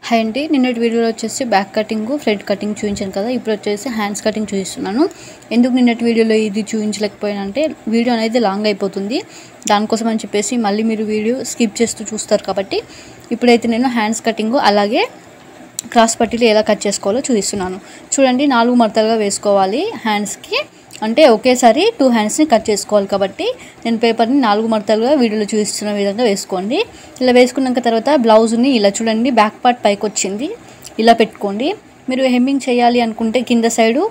Hi అండి, నిన్నటి వీడియోలో వచ్చేసి బ్యాక్ కటింగ్ ఫ్రంట్ కటింగ్ చూపించాను కదా. ఇప్పుడు వచ్చేసి హ్యాండ్స్ కటింగ్ చూపిస్తున్నాను. ఎందుకు నిన్నటి వీడియోలో ఇది చూపించలేకపోయాను అంటే వీడియో అనేది లాంగ్ అయిపోతుంది. దానికోసం అని చెప్పేసి మళ్ళీ మీరు వీడియో స్కిప్ చేస్తూ చూస్తారు కాబట్టి ఇప్పుడైతే నేను హ్యాండ్స్ కటింగ్ అలాగే క్రాస్ పట్టీలు ఎలా కట్ చేసుకోవాలో చూపిస్తున్నాను. చూడండి, 4 మడతలుగా వేసుకోవాలి హ్యాండ్స్కి. అంటే ఒకేసారి 2 హ్యాండ్స్ని కట్ చేసుకోవాలి కాబట్టి నేను పేపర్ని 4 మడతలుగా వీడియోలో చూపిస్తున్న విధంగా వేసుకోండి. ఇలా వేసుకున్నాక తర్వాత బ్లౌజ్ని ఇలా చూడండి, బ్యాక్ పార్ట్ పైకి వచ్చింది ఇలా పెట్టుకోండి. మీరు హెమ్మింగ్ చేయాలి అనుకుంటే కింద సైడు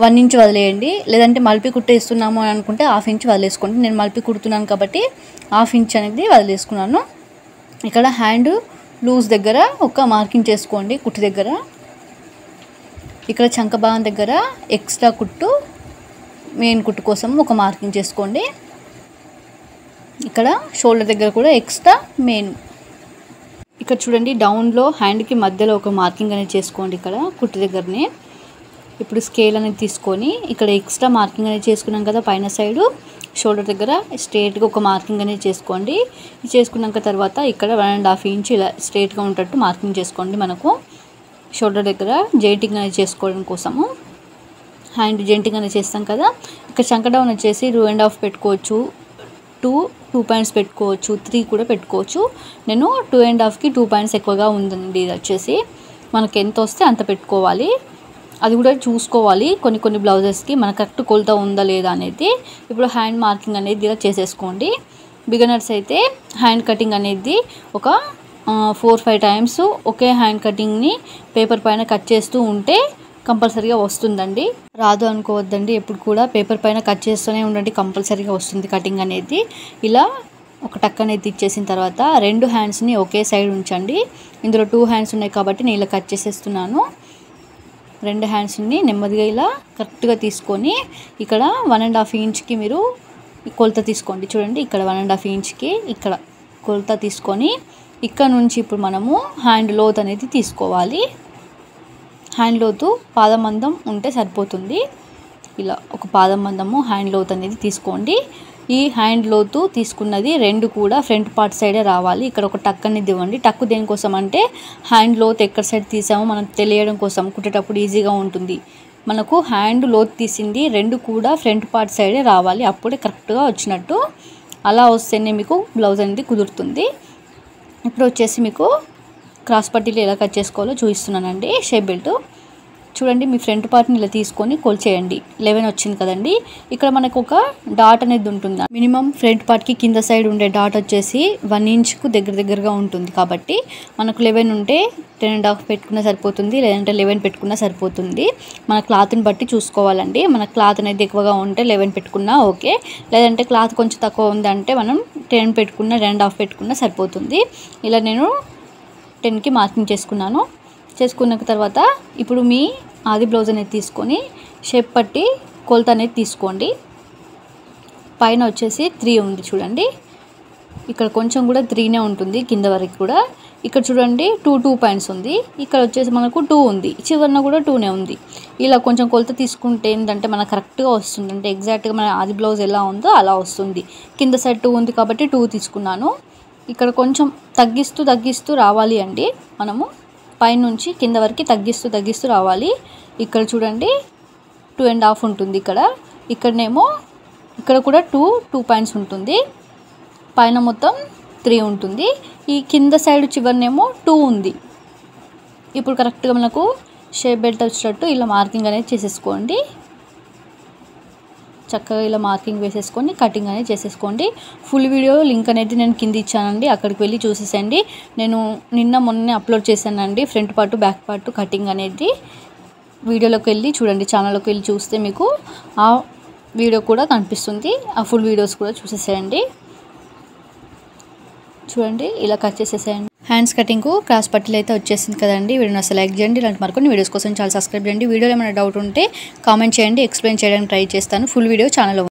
1 ఇంచ్ వదిలేయండి, లేదంటే మలిపి కుట్టేస్తున్నాము అని అనుకుంటే 1/2 ఇంచ్ వదిలేసుకోండి. నేను మలిపి కుడుతున్నాను కాబట్టి 1/2 ఇంచ్ అనేది వదిలేసుకున్నాను. ఇక్కడ హ్యాండ్ లూజ్ దగ్గర ఒక మార్కింగ్ చేసుకోండి, కుట్టు దగ్గర. ఇక్కడ చంక భాగం దగ్గర ఎక్స్ట్రా కుట్టు మెయిన్ కుట్టు కోసం ఒక మార్కింగ్ చేసుకోండి. ఇక్కడ షోల్డర్ దగ్గర కూడా ఎక్స్ట్రా మెయిన్. ఇక్కడ చూడండి, డౌన్లో హ్యాండ్కి మధ్యలో ఒక మార్కింగ్ అనేది చేసుకోండి ఇక్కడ కుట్టు దగ్గరనే. ఇప్పుడు స్కేల్ అనేది తీసుకొని ఇక్కడ ఎక్స్ట్రా మార్కింగ్ అనేది చేసుకున్నాం కదా పైన సైడు షోల్డర్ దగ్గర స్ట్రేట్గా ఒక మార్కింగ్ అనేది చేసుకోండి. ఇది చేసుకున్నాక తర్వాత ఇక్కడ 1.5 ఇంచ్ ఇలా స్ట్రేట్గా ఉండేటట్టు మార్కింగ్ చేసుకోండి. మనకు షోల్డర్ దగ్గర జాయింటింగ్ అనేది చేసుకోవడం కోసము హ్యాండ్ జాయింటింగ్ అనేది చేస్తాం కదా. ఇక్కడ చంక డౌన్ వచ్చేసి 2.5 పెట్టుకోవచ్చు, 2 పాయింట్స్ పెట్టుకోవచ్చు, 3 కూడా పెట్టుకోవచ్చు. నేను 2.5కి 2 పాయింట్స్ ఎక్కువగా ఉందండి. ఇది వచ్చేసి మనకి ఎంత వస్తే అంత పెట్టుకోవాలి. అది కూడా చూసుకోవాలి కొన్ని బ్లౌజెస్కి మన కరెక్ట్ కొలత ఉందా లేదా అనేది. ఇప్పుడు హ్యాండ్ మార్కింగ్ అనేది ఇలా చేసేసుకోండి. బిగినర్స్ అయితే హ్యాండ్ కటింగ్ అనేది ఒక 4-5 టైమ్స్ ఒకే హ్యాండ్ కటింగ్ని పేపర్ పైన కట్ చేస్తూ ఉంటే కంపల్సరీగా వస్తుందండి. రాదు అనుకోవద్దండి, ఎప్పుడు కూడా పేపర్ పైన కట్ చేస్తూనే ఉండండి, కంపల్సరీగా వస్తుంది కటింగ్ అనేది. ఇలా ఒక టక్ అనేది ఇచ్చేసిన తర్వాత 2 హ్యాండ్స్ని ఒకే సైడ్ ఉంచండి. ఇందులో 2 హ్యాండ్స్ ఉన్నాయి కాబట్టి నేను ఇలా కట్ చేసేస్తున్నాను. 2 హ్యాండ్స్ని నెమ్మదిగా ఇలా కరెక్ట్గా తీసుకొని ఇక్కడ 1.5 ఇంచ్కి మీరు కొలత తీసుకోండి. చూడండి, ఇక్కడ 1.5 ఇంచ్కి ఇక్కడ కొలత తీసుకొని ఇక్కడ నుంచి ఇప్పుడు మనము హ్యాండ్ లోత్ అనేది తీసుకోవాలి. హ్యాండ్ లోతు పాదం మందం ఉంటే సరిపోతుంది. ఇలా ఒక పాదం మందము హ్యాండ్ లోత్ అనేది తీసుకోండి. ఈ హ్యాండ్ లోతు తీసుకున్నది 2 కూడా ఫ్రంట్ పార్ట్ సైడే రావాలి. ఇక్కడ ఒక టక్ అనేది ఇవ్వండి. టక్కు దేనికోసం అంటే హ్యాండ్ లోత్ ఎక్కడ సైడ్ తీసామో మనకు తెలియడం కోసం, కుట్టేటప్పుడు ఈజీగా ఉంటుంది. మనకు హ్యాండ్ లోత్ తీసింది 2 కూడా ఫ్రంట్ పార్ట్ సైడే రావాలి, అప్పుడే కరెక్ట్గా వచ్చినట్టు. అలా వస్తేనే మీకు బ్లౌజ్ అనేది కుదురుతుంది. ఇప్పుడు వచ్చేసి మీకు క్రాస్ పట్టీలు ఎలా కట్ చేసుకోవాలో చూపిస్తున్నానండి. షేప్ బెల్ట్ చూడండి, మీ ఫ్రంట్ పార్ట్ని ఇలా తీసుకొని కొలిచేయండి. 11 వచ్చింది కదండి. ఇక్కడ మనకు ఒక డాట్ అనేది ఉంటుంది. మినిమం ఫ్రంట్ పార్ట్కి కింద సైడ్ ఉండే డాట్ వచ్చేసి 1 ఇంచ్కు దగ్గరగా ఉంటుంది కాబట్టి మనకు 11 ఉంటే 10.5 పెట్టుకున్నా సరిపోతుంది, లేదంటే 11 పెట్టుకున్నా సరిపోతుంది. మన క్లాత్ని బట్టి చూసుకోవాలండి. మన క్లాత్ అనేది ఎక్కువగా ఉంటే 11 పెట్టుకున్నా ఓకే, లేదంటే క్లాత్ కొంచెం తక్కువ ఉందంటే మనం 10 పెట్టుకున్నా 2.5 పెట్టుకున్నా సరిపోతుంది. ఇలా నేను 10కి మార్కింగ్ చేసుకున్నాను. చేసుకున్న తర్వాత ఇప్పుడు మీ ఆది బ్లౌజ్ అనేది తీసుకొని షేప్ పట్టి కొలత అనేది తీసుకోండి. పైన వచ్చేసి 3 ఉంది చూడండి, ఇక్కడ కొంచెం కూడా 3నే ఉంటుంది కింద వరకు కూడా. ఇక్కడ చూడండి 2 పాయింట్స్ ఉంది, ఇక్కడ వచ్చేసి మనకు 2 ఉంది, చివరిన కూడా 2నే ఉంది. ఇలా కొంచెం కొలత తీసుకుంటే ఏంటంటే మనకు కరెక్ట్గా వస్తుంది. అంటే ఎగ్జాక్ట్గా మన ఆది బ్లౌజ్ ఎలా ఉందో అలా వస్తుంది. కింద సైడ్ 2 ఉంది కాబట్టి 2 తీసుకున్నాను. ఇక్కడ కొంచెం తగ్గిస్తూ రావాలి అండి. మనము పైనుంచి కింద వరకు తగ్గిస్తూ రావాలి. ఇక్కడ చూడండి 2.5 ఉంటుంది ఇక్కడనేమో ఇక్కడ కూడా 2 పాయింట్స్ ఉంటుంది. పైన మొత్తం 3 ఉంటుంది. ఈ కింద సైడ్ చివరినేమో 2 ఉంది. ఇప్పుడు కరెక్ట్గా మనకు షేప్ బెల్ట్ వచ్చేటట్టు ఇలా మార్కింగ్ అనేది చేసేసుకోండి. చక్కగా ఇలా మార్కింగ్ వేసేసుకొని కటింగ్ అనేది చేసేసుకోండి. ఫుల్ వీడియో లింక్ అనేది నేను కింద ఇచ్చానండి, అక్కడికి వెళ్ళి చూసేసండి. నేను మొన్నే అప్లోడ్ చేశానండి front part back part cutting అనేది. వీడియోలోకి వెళ్ళి చూడండి, ఛానల్లోకి వెళ్ళి చూస్తే మీకు ఆ వీడియో కూడా కనిపిస్తుంది. ఆ ఫుల్ వీడియోస్ కూడా చూసేసేయండి. చూడండి, ఇలా కట్ చేసేసేయండి. హ్యాండ్స్ కటింగ్ క్రాస్ పట్టీలు అయితే వచ్చేసింది కదండి. వీడియోని అసలు లైక్ చేయండి. ఇలాంటి మరికొన్ని వీడియోస్ కోసం చాలా సబ్స్క్రైబ్ చేయండి. వీడియోలో ఏమైనా డౌట్ ఉంటే కామెంట్ చేయండి, ఎక్స్ప్లెయిన్ చేయడానికి ట్రై చేస్తాను. ఫుల్ వీడియో ఛానల్లో